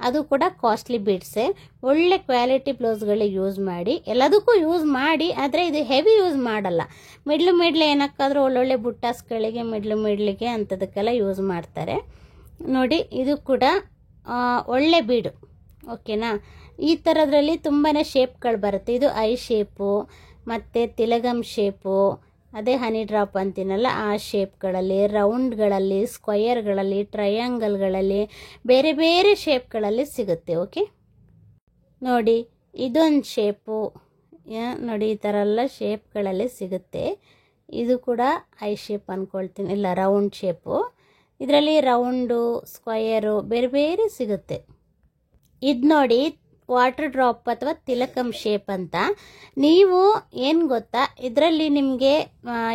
ಅದು ಕೂಡ ಕಾಸ್ಟ್ಲಿ ಬೀಡ್ಸೆ. ಒಳ್ಳೆ ಕ್ವಾಲಿಟಿ ಬ್ಲೌಸ್ಗಳಿಗೆ ಯೂಸ್ ಮಾಡಿ, ಎಲ್ಲದಕ್ಕೂ ಯೂಸ್ ಮಾಡಿ, ಆದರೆ ಇದು ಹೆವಿ ಯೂಸ್ ಮಾಡಲ್ಲ. ಮಿಡ್ಲು ಏನಕ್ಕಾದ್ರೂ ಒಳ್ಳೊಳ್ಳೆ ಬುಟ್ಟಾಸ್ಗಳಿಗೆ ಮಿಡ್ಲಿಗೆ ಅಂಥದಕ್ಕೆಲ್ಲ ಯೂಸ್ ಮಾಡ್ತಾರೆ. ನೋಡಿ, ಇದು ಕೂಡ ಒಳ್ಳೆ ಬೀಡು. ಓಕೆನಾ, ಈ ಥರದ್ರಲ್ಲಿ ತುಂಬಾ ಶೇಪ್ಗಳು ಬರುತ್ತೆ. ಇದು ಐ ಶೇಪು ಮತ್ತು ತಿಲಗಮ್ ಶೇಪು, ಅದೇ ಹನಿ ಡ್ರಾಪ್ ಅಂತೀನಲ್ಲ ಆ ಶೇಪ್ಗಳಲ್ಲಿ, ರೌಂಡ್ಗಳಲ್ಲಿ, ಸ್ಕ್ವಯರ್ಗಳಲ್ಲಿ, ಟ್ರಯಾಂಗಲ್ಗಳಲ್ಲಿ, ಬೇರೆ ಬೇರೆ ಶೇಪ್ಗಳಲ್ಲಿ ಸಿಗುತ್ತೆ. ಓಕೆ ನೋಡಿ, ಇದೊಂದು ಶೇಪು ನೋಡಿ, ಈ ಥರ ಎಲ್ಲ ಶೇಪ್ಗಳಲ್ಲಿ ಸಿಗುತ್ತೆ. ಇದು ಕೂಡ ಐ ಶೇಪ್ ಅಂದ್ಕೊಳ್ತೀನಿ, ಇಲ್ಲ ರೌಂಡ್ ಶೇಪು. ಇದರಲ್ಲಿ ರೌಂಡು, ಸ್ಕ್ವಯರು ಬೇರೆ ಬೇರೆ ಸಿಗುತ್ತೆ. ಇದು ನೋಡಿ, ವಾಟರ್ ಡ್ರಾಪ್ ಅಥವಾ ತಿಲಕಮ್ ಶೇಪ್ ಅಂತ. ನೀವು ಏನು ಗೊತ್ತಾ, ಇದರಲ್ಲಿ ನಿಮಗೆ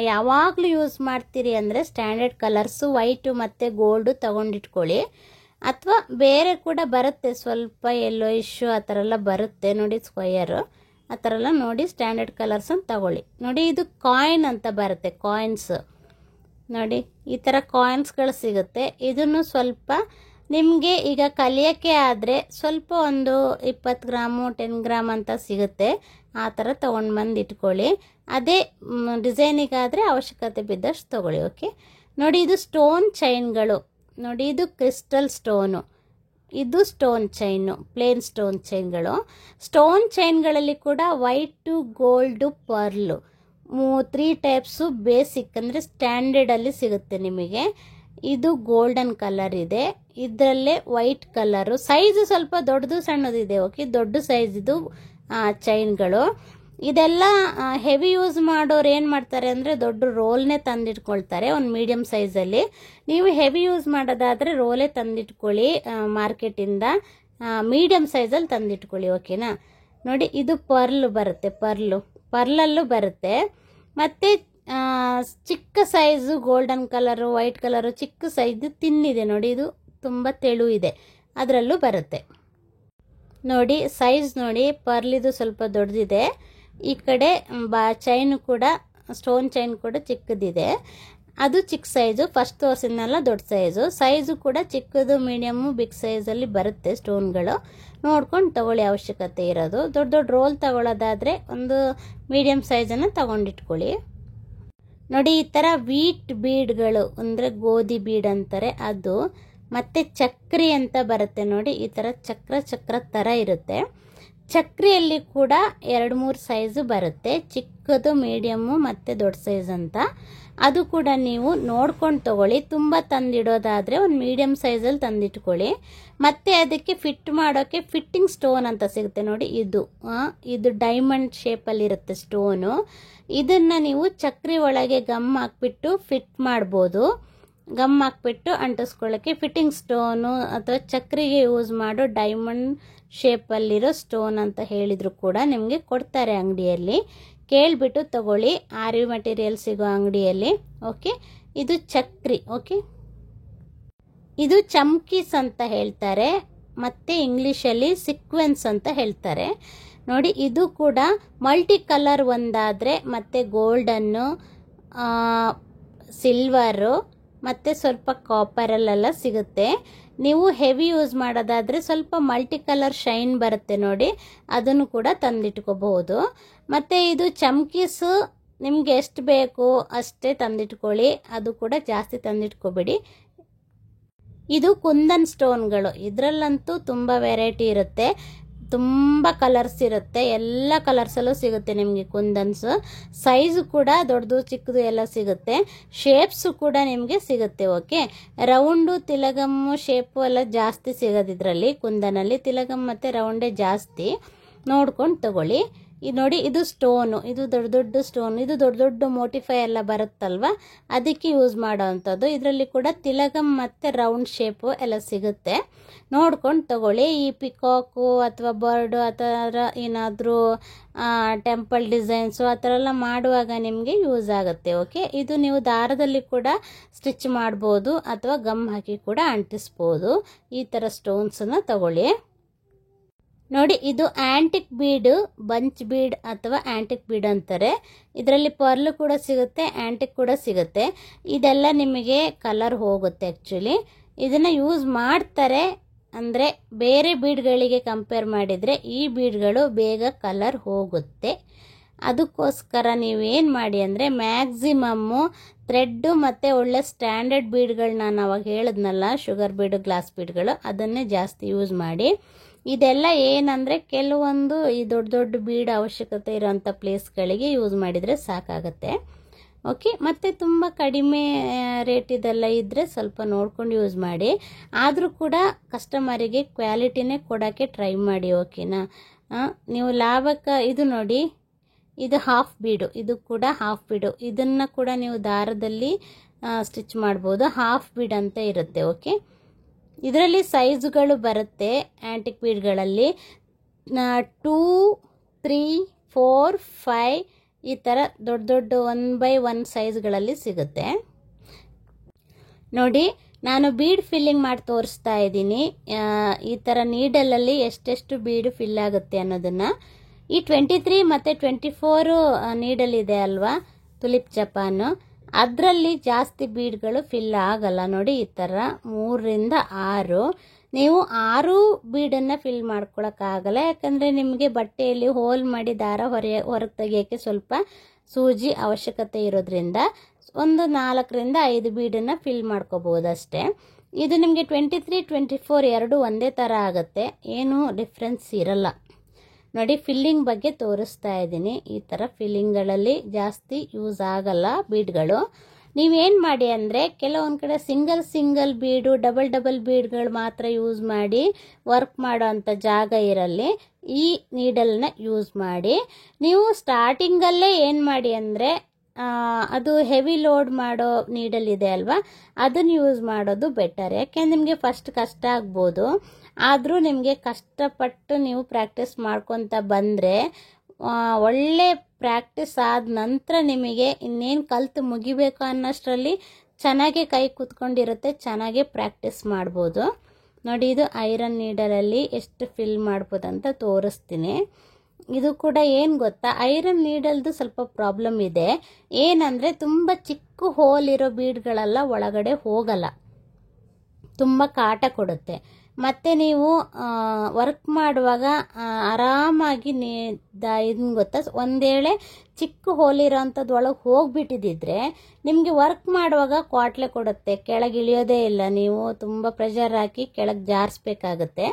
ಯಾವಾಗಲೂ ಯೂಸ್ ಮಾಡ್ತೀರಿ ಅಂದರೆ ಸ್ಟ್ಯಾಂಡರ್ಡ್ ಕಲರ್ಸು ವೈಟು ಮತ್ತು ಗೋಲ್ಡು ತೊಗೊಂಡಿಟ್ಕೊಳ್ಳಿ. ಅಥವಾ ಬೇರೆ ಕೂಡ ಬರುತ್ತೆ, ಸ್ವಲ್ಪ ಎಲ್ಲೋ ಇಶ್ಯೂ ಆ ಥರ ಎಲ್ಲ ಬರುತ್ತೆ ನೋಡಿ, ಸ್ಕ್ವಯರು ಆ ಥರ ಎಲ್ಲ ನೋಡಿ ಸ್ಟ್ಯಾಂಡರ್ಡ್ ಕಲರ್ಸನ್ನು ತಗೊಳ್ಳಿ. ನೋಡಿ, ಇದು ಕಾಯಿನ್ ಅಂತ ಬರುತ್ತೆ, ಕಾಯಿನ್ಸ್ ನೋಡಿ, ಈ ಥರ ಕಾಯಿನ್ಸ್ಗಳು ಸಿಗುತ್ತೆ. ಇದನ್ನು ಸ್ವಲ್ಪ ನಿಮಗೆ ಈಗ ಕಲಿಯೋಕ್ಕೆ ಆದರೆ ಸ್ವಲ್ಪ ಒಂದು 20 ಗ್ರಾಮು 10 ಗ್ರಾಮ್ ಅಂತ ಸಿಗುತ್ತೆ, ಆ ಥರ ತೊಗೊಂಡು ಬಂದು ಇಟ್ಕೊಳ್ಳಿ. ಅದೇ ಡಿಸೈನಿಗಾದರೆ ಅವಶ್ಯಕತೆ ಬಿದ್ದಷ್ಟು ತೊಗೊಳ್ಳಿ. ಓಕೆ ನೋಡಿ, ಇದು ಸ್ಟೋನ್ ಚೈನ್ಗಳು ನೋಡಿ, ಇದು ಕ್ರಿಸ್ಟಲ್ ಸ್ಟೋನು, ಇದು ಸ್ಟೋನ್ ಚೈನು, ಪ್ಲೇನ್ ಸ್ಟೋನ್ ಚೈನ್ಗಳು. ಸ್ಟೋನ್ ಚೈನ್ಗಳಲ್ಲಿ ಕೂಡ white, gold, pearl 3 types basic ಅಂದರೆ ಸ್ಟ್ಯಾಂಡರ್ಡಲ್ಲಿ ಸಿಗುತ್ತೆ ನಿಮಗೆ. ಇದು ಗೋಲ್ಡನ್ ಕಲರ್ ಇದೆ, ಇದರಲ್ಲೇ ವೈಟ್ ಕಲರು, ಸೈಜು ಸ್ವಲ್ಪ ದೊಡ್ಡದು ಸಣ್ಣದಿದೆ. ಓಕೆ, ದೊಡ್ಡ ಸೈಜ್ ಇದು ಚೈನ್ಗಳು. ಇದೆಲ್ಲ ಹೆವಿ ಯೂಸ್ ಮಾಡೋರು ಏನು ಮಾಡ್ತಾರೆ ಅಂದರೆ ದೊಡ್ಡ ರೋಲ್ನೇ ತಂದಿಟ್ಕೊಳ್ತಾರೆ ಒಂದು ಮೀಡಿಯಮ್ ಸೈಜಲ್ಲಿ. ನೀವು ಹೆವಿ ಯೂಸ್ ಮಾಡೋದಾದರೆ ರೋಲೇ ತಂದಿಟ್ಕೊಳ್ಳಿ ಮಾರ್ಕೆಟಿಂದ, ಮೀಡಿಯಮ್ ಸೈಜಲ್ಲಿ ತಂದಿಟ್ಕೊಳ್ಳಿ. ಓಕೆನಾ ನೋಡಿ, ಇದು ಪರ್ಲ್ ಬರುತ್ತೆ, ಪರ್ಲಲ್ಲೂ ಬರುತ್ತೆ. ಮತ್ತು ಚಿಕ್ಕ size golden colour, white colour, ಚಿಕ್ಕ ಸೈಜು ತಿನ್ನಿದೆ ನೋಡಿ, ಇದು ತುಂಬ ತೆಳು ಇದೆ, ಅದರಲ್ಲೂ ಬರುತ್ತೆ. ನೋಡಿ ಸೈಜ್ ನೋಡಿ, ಪರ್ಲಿದು ಸ್ವಲ್ಪ ದೊಡ್ಡದಿದೆ. ಈ ಕಡೆ ಚೈನು ಕೂಡ, ಸ್ಟೋನ್ ಚೈನ್ ಕೂಡ ಚಿಕ್ಕದಿದೆ, ಅದು ಚಿಕ್ಕ ಸೈಜು. ಫಸ್ಟ್ ತೋರಿಸಿದ್ನಲ್ಲ ದೊಡ್ಡ ಸೈಜು ಕೂಡ ಚಿಕ್ಕದು, ಮೀಡಿಯಮ್ಮು, ಬಿಗ್ ಸೈಜಲ್ಲಿ ಬರುತ್ತೆ ಸ್ಟೋನ್ಗಳು. ನೋಡ್ಕೊಂಡು ತಗೊಳ್ಳಿ ಅವಶ್ಯಕತೆ ಇರೋದು. ದೊಡ್ಡ ದೊಡ್ಡ ರೋಲ್ ತಗೊಳ್ಳೋದಾದರೆ ಒಂದು ಮೀಡಿಯಮ್ ಸೈಜನ್ನು ತಗೊಂಡಿಟ್ಕೊಳ್ಳಿ. ನೋಡಿ, ಈ ಥರ ವೀಟ್ ಬೀಡ್ಗಳು ಅಂದರೆ ಗೋಧಿ ಬೀಡ್ ಅಂತಾರೆ ಅದು, ಮತ್ತು ಚಕ್ರಿ ಅಂತ ಬರುತ್ತೆ ನೋಡಿ, ಈ ಥರ ಚಕ್ರ ಥರ ಇರುತ್ತೆ. ಚಕ್ರಿಯಲ್ಲಿ ಕೂಡ 2-3 ಸೈಜು ಬರುತ್ತೆ, ಚಿಕ್ಕದು, ಮೀಡಿಯಮ್ಮು ಮತ್ತು ದೊಡ್ಡ ಸೈಜ್ ಅಂತ. ಅದು ಕೂಡ ನೀವು ನೋಡ್ಕೊಂಡು ತಗೊಳ್ಳಿ. ತುಂಬ ತಂದಿಡೋದಾದರೆ ಒಂದು ಮೀಡಿಯಮ್ ಸೈಜಲ್ಲಿ ತಂದಿಟ್ಕೊಳ್ಳಿ. ಮತ್ತು ಅದಕ್ಕೆ ಫಿಟ್ ಮಾಡೋಕ್ಕೆ ಫಿಟ್ಟಿಂಗ್ ಸ್ಟೋನ್ ಅಂತ ಸಿಗುತ್ತೆ ನೋಡಿ, ಇದು ಡೈಮಂಡ್ ಶೇಪಲ್ಲಿರುತ್ತೆ ಸ್ಟೋನು. ಇದನ್ನು ನೀವು ಚಕ್ರಿ ಒಳಗೆ ಗಮ್ ಹಾಕ್ಬಿಟ್ಟು ಫಿಟ್ ಮಾಡ್ಬೋದು. ಗಮ್ ಹಾಕ್ಬಿಟ್ಟು ಅಂಟಿಸ್ಕೊಳ್ಳೋಕ್ಕೆ ಫಿಟ್ಟಿಂಗ್ ಸ್ಟೋನು ಅಥವಾ ಚಕ್ರಿಗೆ ಯೂಸ್ ಮಾಡೋ ಡೈಮಂಡ್ ಶೇಪಲ್ಲಿರೋ ಸ್ಟೋನ್ ಅಂತ ಹೇಳಿದ್ರು ಕೂಡ ನಿಮಗೆ ಕೊಡ್ತಾರೆ ಅಂಗಡಿಯಲ್ಲಿ. ಕೇಳಿಬಿಟ್ಟು ತಗೊಳ್ಳಿ, ಆರಿ ಮೆಟೀರಿಯಲ್ ಸಿಗೋ ಅಂಗಡಿಯಲ್ಲಿ. ಓಕೆ, ಇದು ಚಕ್ರಿ. ಓಕೆ, ಇದು ಚಮ್ಕೀಸ್ ಅಂತ ಹೇಳ್ತಾರೆ, ಮತ್ತು ಇಂಗ್ಲೀಷಲ್ಲಿ ಸಿಕ್ವೆನ್ಸ್ ಅಂತ ಹೇಳ್ತಾರೆ. ನೋಡಿ, ಇದು ಕೂಡ ಮಲ್ಟಿ ಕಲರ್ ಒಂದಾದರೆ ಮತ್ತು ಗೋಲ್ಡನ್ನು, ಸಿಲ್ವರು ಮತ್ತು ಸ್ವಲ್ಪ ಕಾಪರಲ್ಲೆಲ್ಲ ಸಿಗುತ್ತೆ. ನೀವು ಹೆವಿ ಯೂಸ್ ಮಾಡೋದಾದರೆ ಸ್ವಲ್ಪ ಮಲ್ಟಿ ಕಲರ್ ಶೈನ್ ಬರುತ್ತೆ ನೋಡಿ, ಅದನ್ನು ಕೂಡ ತಂದಿಟ್ಕೋಬಹುದು. ಮತ್ತು ಇದು ಚಮ್ಕೀಸು ನಿಮಗೆ ಎಷ್ಟು ಬೇಕು ಅಷ್ಟೇ ತಂದಿಟ್ಕೊಳ್ಳಿ, ಅದು ಕೂಡ ಜಾಸ್ತಿ ತಂದಿಟ್ಕೋಬೇಡಿ. ಇದು ಕುಂದನ್ ಸ್ಟೋನ್ಗಳು, ಇದರಲ್ಲಂತೂ ತುಂಬ ವೆರೈಟಿ ಇರುತ್ತೆ, ತುಂಬ ಕಲರ್ಸ್ ಇರುತ್ತೆ, ಎಲ್ಲ ಕಲರ್ಸಲ್ಲೂ ಸಿಗುತ್ತೆ ನಿಮಗೆ ಕುಂದನ್ಸ್. ಸೈಜು ಕೂಡ ದೊಡ್ಡದು ಚಿಕ್ಕದು ಎಲ್ಲ ಸಿಗುತ್ತೆ, ಶೇಪ್ಸು ಕೂಡ ನಿಮಗೆ ಸಿಗುತ್ತೆ. ಓಕೆ, ರೌಂಡು ತಿಲಗಮ್ಮು ಶೇಪು ಎಲ್ಲ ಜಾಸ್ತಿ ಸಿಗೋದು ಇದರಲ್ಲಿ. ಕುಂದನಲ್ಲಿ ತಿಲಗಮ್ ಮತ್ತು ರೌಂಡೇ ಜಾಸ್ತಿ, ನೋಡ್ಕೊಂಡು ತಗೊಳ್ಳಿ. ಇದು ನೋಡಿ, ಇದು ಸ್ಟೋನು, ಇದು ದೊಡ್ಡ ದೊಡ್ಡ ಸ್ಟೋನ್, ಇದು ದೊಡ್ಡ ದೊಡ್ಡ ಮೋಟಿಫೈ ಎಲ್ಲ ಬರುತ್ತಲ್ವ, ಅದಕ್ಕೆ ಯೂಸ್ ಮಾಡೋ ಅಂಥದ್ದು. ಇದರಲ್ಲಿ ಕೂಡ ತಿಲಗಮ್ ಮತ್ತು ರೌಂಡ್ ಶೇಪು ಎಲ್ಲ ಸಿಗುತ್ತೆ, ನೋಡ್ಕೊಂಡು ತಗೊಳ್ಳಿ. ಈ ಪಿಕಾಕು ಅಥವಾ ಬರ್ಡು ಆ ಥರ ಏನಾದರೂ ಟೆಂಪಲ್ ಡಿಸೈನ್ಸು ಆ ಥರ ಎಲ್ಲ ಮಾಡುವಾಗ ನಿಮಗೆ ಯೂಸ್ ಆಗುತ್ತೆ. ಓಕೆ, ಇದು ನೀವು ದಾರದಲ್ಲಿ ಕೂಡ ಸ್ಟಿಚ್ ಮಾಡ್ಬೋದು ಅಥವಾ ಗಮ್ ಹಾಕಿ ಕೂಡ ಅಂಟಿಸ್ಬೋದು. ಈ ಥರ ಸ್ಟೋನ್ಸನ್ನು ತಗೊಳ್ಳಿ. ನೋಡಿ, ಇದು ಆ್ಯಂಟಿಕ್ ಬೀಡು, ಬಂಚ್ ಬೀಡ್ ಅಥವಾ ಆ್ಯಂಟಿಕ್ ಬೀಡ್ ಅಂತಾರೆ. ಇದರಲ್ಲಿ ಪರ್ಲು ಕೂಡ ಸಿಗುತ್ತೆ, ಆ್ಯಂಟಿಕ್ ಕೂಡ ಸಿಗುತ್ತೆ. ಇದೆಲ್ಲ ನಿಮಗೆ ಕಲರ್ ಹೋಗುತ್ತೆ. ಆ್ಯಕ್ಚುಲಿ ಇದನ್ನು ಯೂಸ್ ಮಾಡ್ತಾರೆ, ಅಂದರೆ ಬೇರೆ ಬೀಡ್ಗಳಿಗೆ ಕಂಪೇರ್ ಮಾಡಿದರೆ ಈ ಬೀಡ್ಗಳು ಬೇಗ ಕಲರ್ ಹೋಗುತ್ತೆ. ಅದಕ್ಕೋಸ್ಕರ ನೀವೇನು ಮಾಡಿ ಅಂದರೆ ಮ್ಯಾಕ್ಸಿಮಮ್ಮು ಥ್ರೆಡ್ಡು ಮತ್ತು ಒಳ್ಳೆ ಸ್ಟ್ಯಾಂಡರ್ಡ್ ಬೀಡ್ಗಳು, ನಾನು ಅವಾಗ ಹೇಳಿದ್ನಲ್ಲ ಶುಗರ್ ಬೀಡು, ಗ್ಲಾಸ್ ಬೀಡ್ಗಳು, ಅದನ್ನೇ ಜಾಸ್ತಿ ಯೂಸ್ ಮಾಡಿ. ಇದೆಲ್ಲ ಏನಂದರೆ ಕೆಲವೊಂದು ಈ ದೊಡ್ಡ ದೊಡ್ಡ ಬೀಡ್ ಅವಶ್ಯಕತೆ ಇರೋಂಥ ಪ್ಲೇಸ್ಗಳಿಗೆ ಯೂಸ್ ಮಾಡಿದರೆ ಸಾಕಾಗತ್ತೆ. ಓಕೆ, ಮತ್ತು ತುಂಬ ಕಡಿಮೆ ರೇಟ್ ಇದೆಲ್ಲ ಇದ್ದರೆ ಸ್ವಲ್ಪ ನೋಡ್ಕೊಂಡು ಯೂಸ್ ಮಾಡಿ. ಆದರೂ ಕೂಡ ಕಸ್ಟಮರಿಗೆ ಕ್ವಾಲಿಟಿನೇ ಕೊಡೋಕ್ಕೆ ಟ್ರೈ ಮಾಡಿ. ಓಕೆನಾ, ನೀವು ಲಾಭಕ್ಕೆ ಇದು ನೋಡಿ, ಇದು ಹಾಫ್ ಬೀಡು, ಇದು ಕೂಡ ಹಾಫ್ ಬೀಡು, ಇದನ್ನು ಕೂಡ ನೀವು ದಾರದಲ್ಲಿ ಸ್ಟಿಚ್ ಮಾಡ್ಬೋದು. ಹಾಫ್ ಬೀಡ್ ಅಂತ ಇರುತ್ತೆ. ಓಕೆ, ಇದರಲ್ಲಿ ಸೈಜುಗಳು ಬರುತ್ತೆ ಆ್ಯಂಟಿಕ್ ಬೀಡ್ಗಳಲ್ಲಿ 2, 3, 4, 5 ಈ ಥರ ದೊಡ್ಡ ದೊಡ್ಡ 1x1 ಸೈಜ್ಗಳಲ್ಲಿ ಸಿಗುತ್ತೆ. ನೋಡಿ, ನಾನು ಬೀಡ್ ಫಿಲ್ಲಿಂಗ್ ಮಾಡಿ ತೋರಿಸ್ತಾ ಇದ್ದೀನಿ. ಈ ಥರ ನೀಡಲಲ್ಲಿ ಎಷ್ಟೆಷ್ಟು ಬೀಡು ಫಿಲ್ ಆಗುತ್ತೆ ಅನ್ನೋದನ್ನು. ಈ 23 ಮತ್ತು 24 ನೀಡಲ್ ಇದೆ ಅಲ್ವಾ, ತುಲಿಪ್ ಜಪಾನು, ಅದರಲ್ಲಿ ಜಾಸ್ತಿ ಬೀಡ್ಗಳು ಫಿಲ್ ಆಗಲ್ಲ. ನೋಡಿ, ಈ ಥರ 3 ರಿಂದ 6, ನೀವು 6 ಬೀಡನ್ನು ಫಿಲ್ ಮಾಡ್ಕೊಳಕ್ಕಾಗಲ್ಲ, ಯಾಕಂದರೆ ನಿಮಗೆ ಬಟ್ಟೆಯಲ್ಲಿ ಹೋಲ್ ಮಾಡಿ ದಾರ ಹೊರಗೆ ತೆಗಿಯೋಕ್ಕೆ ಸ್ವಲ್ಪ ಸೂಜಿ ಅವಶ್ಯಕತೆ ಇರೋದ್ರಿಂದ ಒಂದು 4 ರಿಂದ 5 ಬೀಡನ್ನು ಫಿಲ್ ಮಾಡ್ಕೋಬೋದು ಅಷ್ಟೇ. ಇದು ನಿಮಗೆ 23, 24 ಎರಡೂ ಒಂದೇ ಥರ ಆಗುತ್ತೆ, ಏನೂ ಡಿಫ್ರೆನ್ಸ್ ಇರಲ್ಲ. ನೋಡಿ, ಫಿಲ್ಲಿಂಗ್ ಬಗ್ಗೆ ತೋರಿಸ್ತಾ ಇದ್ದೀನಿ. ಈ ಥರ ಫಿಲ್ಲಿಂಗ್ಗಳಲ್ಲಿ ಜಾಸ್ತಿ ಯೂಸ್ ಆಗಲ್ಲ ಬೀಡ್ಗಳು. ನೀವೇನು ಮಾಡಿ ಅಂದರೆ ಕೆಲವೊಂದು ಕಡೆ ಸಿಂಗಲ್ ಬೀಡು, ಡಬಲ್ ಬೀಡ್ಗಳು ಮಾತ್ರ ಯೂಸ್ ಮಾಡಿ ವರ್ಕ್ ಮಾಡೋ ಅಂಥ ಜಾಗ ಇರಲಿ, ಈ ನೀಡಲ್ನ ಯೂಸ್ ಮಾಡಿ. ನೀವು ಸ್ಟಾರ್ಟಿಂಗಲ್ಲೇ ಏನು ಮಾಡಿ ಅಂದರೆ ಅದು ಹೆವಿ ಲೋಡ್ ಮಾಡೋ ನೀಡಲ್ ಇದೆ ಅಲ್ವಾ, ಅದನ್ನು ಯೂಸ್ ಮಾಡೋದು ಬೆಟರ್. ಯಾಕೆಂದ್ರೆ ನಿಮಗೆ ಫಸ್ಟ್ ಕಷ್ಟ ಆಗ್ಬೋದು, ಆದರೂ ನಿಮಗೆ ಕಷ್ಟಪಟ್ಟು ನೀವು ಪ್ರಾಕ್ಟೀಸ್ ಮಾಡ್ಕೊತ ಬಂದರೆ ಒಳ್ಳೆ ಪ್ರಾಕ್ಟೀಸ್ ಆದ ನಂತರ ನಿಮಗೆ ಇನ್ನೇನು ಕಲ್ತು ಮುಗಿಬೇಕು ಅನ್ನೋಷ್ಟರಲ್ಲಿ ಚೆನ್ನಾಗಿ ಕೈ ಕೂತ್ಕೊಂಡಿರುತ್ತೆ, ಚೆನ್ನಾಗಿ ಪ್ರಾಕ್ಟೀಸ್ ಮಾಡ್ಬೋದು. ನೋಡಿ, ಇದು ಐರನ್ ನೀಡಲಲ್ಲಿ ಎಷ್ಟು ಫಿಲ್ ಮಾಡ್ಬೋದು ಅಂತ ತೋರಿಸ್ತೀನಿ. ಇದು ಕೂಡ ಏನು ಗೊತ್ತಾ, ಐರನ್ ನೀಡಲ್ದು ಸ್ವಲ್ಪ ಪ್ರಾಬ್ಲಮ್ ಇದೆ. ಏನಂದರೆ ತುಂಬ ಚಿಕ್ಕ ಹೋಲ್ ಇರೋ ಬೀಡ್ಗಳೆಲ್ಲ ಒಳಗಡೆ ಹೋಗಲ್ಲ, ತುಂಬ ಕಾಟ ಕೊಡುತ್ತೆ. ಮತ್ತು ನೀವು ವರ್ಕ್ ಮಾಡುವಾಗ ಆರಾಮಾಗಿ ಇದನ್ನು ಗೊತ್ತಾ, ಒಂದು ವೇಳೆ ಚಿಕ್ಕ ಹೋಲಿರೋ ಅಂಥದ್ದು ಒಳಗೆ ಹೋಗಿಬಿಟ್ಟಿದ್ದಿದ್ರೆ ನಿಮಗೆ ವರ್ಕ್ ಮಾಡುವಾಗ ಕ್ವಾಟ್ಲೆ ಕೊಡುತ್ತೆ, ಕೆಳಗೆ ಇಳಿಯೋದೇ ಇಲ್ಲ, ನೀವು ತುಂಬ ಪ್ರೆಷರ್ ಹಾಕಿ ಕೆಳಗೆ ಜಾರಿಸ್ಬೇಕಾಗತ್ತೆ.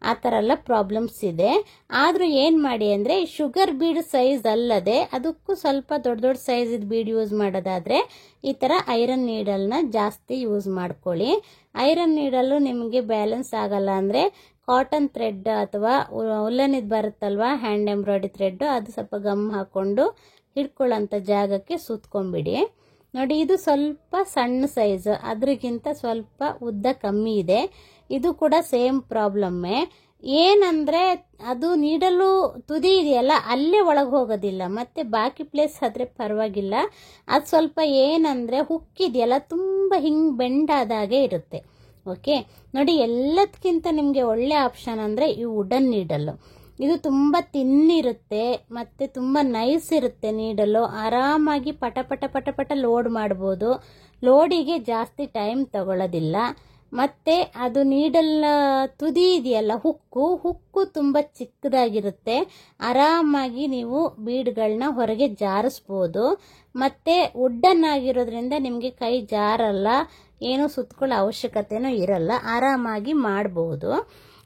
ಆ ಥರ ಎಲ್ಲ ಪ್ರಾಬ್ಲಮ್ಸ್ ಇದೆ. ಆದರೂ ಏನು ಮಾಡಿ ಅಂದರೆ ಶುಗರ್ ಬೀಡ್ ಸೈಜ್ ಅಲ್ಲದೆ ಅದಕ್ಕೂ ಸ್ವಲ್ಪ ದೊಡ್ಡ ಸೈಜಿದ ಬೀಡ್ ಯೂಸ್ ಮಾಡೋದಾದರೆ ಈ ಥರ ಐರನ್ ನೀಡಲ್ನ ಜಾಸ್ತಿ ಯೂಸ್ ಮಾಡ್ಕೊಳ್ಳಿ. ಐರನ್ ನೀಡಲ್ಲು ನಿಮಗೆ ಬ್ಯಾಲೆನ್ಸ್ ಆಗಲ್ಲ ಅಂದರೆ ಕಾಟನ್ ಥ್ರೆಡ್ ಅಥವಾ ಉಲ್ಲನಿದ್ದು ಬರುತ್ತಲ್ವ ಹ್ಯಾಂಡ್ ಎಂಬ್ರಾಯ್ಡ್ರಿ ಥ್ರೆಡ್, ಅದು ಸ್ವಲ್ಪ ಗಮ್ ಹಾಕ್ಕೊಂಡು ಹಿಡ್ಕೊಳ್ಳೋಂಥ ಜಾಗಕ್ಕೆ ಸುತ್ಕೊಂಡ್ಬಿಡಿ. ನೋಡಿ ಇದು ಸ್ವಲ್ಪ ಸಣ್ಣ ಸೈಜ್, ಅದ್ರಿಗಿಂತ ಸ್ವಲ್ಪ ಉದ್ದ ಕಮ್ಮಿ ಇದೆ. ಇದು ಕೂಡ ಸೇಮ್ ಪ್ರಾಬ್ಲಮ್ಮೇ. ಏನಂದ್ರೆ ಅದು ನೀಡಲು ತುದಿ ಇದೆಯಲ್ಲ ಅಲ್ಲೇ ಒಳಗೆ ಹೋಗೋದಿಲ್ಲ, ಮತ್ತೆ ಬಾಕಿ ಪ್ಲೇಸ್ ಆದ್ರೆ ಪರವಾಗಿಲ್ಲ. ಅದು ಸ್ವಲ್ಪ ಏನಂದ್ರೆ ಹುಕ್ಕಿದೆಯಲ್ಲ ತುಂಬ ಹಿಂಗೆ ಬೆಂಡಾದಾಗೆ ಇರುತ್ತೆ. ಓಕೆ ನೋಡಿ, ಎಲ್ಲದಕ್ಕಿಂತ ನಿಮಗೆ ಒಳ್ಳೆ ಆಪ್ಷನ್ ಅಂದರೆ ಈ ವುಡನ್ ನೀಡಲ್ಲು. ಇದು ತುಂಬ ತಿನ್ನಿರುತ್ತೆ ಮತ್ತು ತುಂಬ ನೈಸ್ ಇರುತ್ತೆ ನೀಡಲು. ಆರಾಮಾಗಿ ಪಟ ಪಟ ಪಟ ಪಟ ಲೋಡ್ ಮಾಡ್ಬೋದು. ಲೋಡಿಗೆ ಜಾಸ್ತಿ ಟೈಮ್ ತಗೊಳ್ಳೋದಿಲ್ಲ. ಮತ್ತು ಅದು ನೀಡಲ್ ತುದಿ ಇದೆಯಲ್ಲ ಹುಕ್ಕು ತುಂಬ ಚಿಕ್ಕದಾಗಿರುತ್ತೆ. ಆರಾಮಾಗಿ ನೀವು ಬೀಡ್ಗಳನ್ನ ಹೊರಗೆ ಜಾರಿಸ್ಬೋದು. ಮತ್ತು ವುಡ್ಡನ್ ಆಗಿರೋದ್ರಿಂದ ನಿಮಗೆ ಕೈ ಜಾರಲ್ಲ, ಏನೂ ಸುತ್ತಕೊಳ್ಳೋ ಅವಶ್ಯಕತೆನೂ ಇರಲ್ಲ, ಆರಾಮಾಗಿ ಮಾಡಬಹುದು.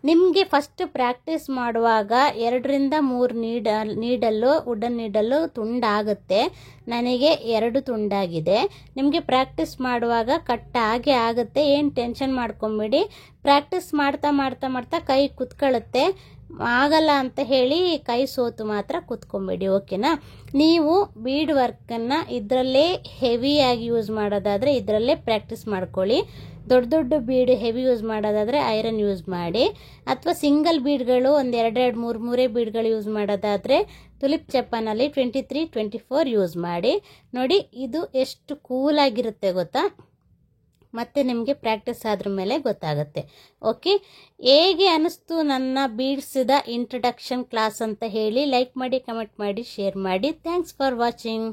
ನಿಮಗೆ ಫಸ್ಟ್ ಪ್ರಾಕ್ಟೀಸ್ ಮಾಡುವಾಗ 2 ರಿಂದ 3 ನೀಡಲ್ಲು ವುಡನ್ ನೀಡಲ್ಲು ತುಂಡಾಗುತ್ತೆ. ನನಗೆ 2 ತುಂಡಾಗಿದೆ. ನಿಮಗೆ ಪ್ರಾಕ್ಟೀಸ್ ಮಾಡುವಾಗ ಕಟ್ ಆಗೇ ಆಗುತ್ತೆ, ಏನು ಟೆನ್ಷನ್ ಮಾಡ್ಕೊಂಬಿಡಿ. ಪ್ರಾಕ್ಟೀಸ್ ಮಾಡ್ತಾ ಮಾಡ್ತಾ ಮಾಡ್ತಾ ಕೈ ಕುತ್ಕೊಳ್ಳುತ್ತೆ. ಆಗಲ್ಲ ಅಂತ ಹೇಳಿ ಕೈ ಸೋತು ಮಾತ್ರ ಕುತ್ಕೊಂಬಿಡಿ. ಓಕೆನಾ? ನೀವು ಬೀಡ್ ವರ್ಕನ್ನು ಇದರಲ್ಲೇ ಹೆವಿಯಾಗಿ ಯೂಸ್ ಮಾಡೋದಾದರೆ ಇದರಲ್ಲೇ ಪ್ರಾಕ್ಟೀಸ್ ಮಾಡ್ಕೊಳ್ಳಿ. ದೊಡ್ಡ ದೊಡ್ಡ ಬೀಡ್ ಹೆವಿ ಯೂಸ್ ಮಾಡೋದಾದರೆ ಐರನ್ ಯೂಸ್ ಮಾಡಿ, ಅಥವಾ ಸಿಂಗಲ್ ಬೀಡ್ಗಳು ಒಂದು 2 3 ಬೀಡ್ಗಳು ಯೂಸ್ ಮಾಡೋದಾದರೆ ತುಲಿಪ್ ಚಪ್ಪನಲ್ಲಿ 23 24 ಯೂಸ್ ಮಾಡಿ. ನೋಡಿ ಇದು ಎಷ್ಟು ಕೂಲಾಗಿರುತ್ತೆ ಗೊತ್ತಾ? ಮತ್ತೆ ನಿಮಗೆ ಪ್ರಾಕ್ಟೀಸ್ ಆದ್ರ ಮೇಲೆ ಗೊತ್ತಾಗುತ್ತೆ. ಓಕೆ, ಹೇಗೆ ಅನಿಸ್ತು ನನ್ನ ಬೀಡ್ಸ್ದ ಇಂಟ್ರಡಕ್ಷನ್ ಕ್ಲಾಸ್ ಅಂತ ಹೇಳಿ ಲೈಕ್ ಮಾಡಿ, ಕಮೆಂಟ್ ಮಾಡಿ, ಶೇರ್ ಮಾಡಿ. Thanks for watching.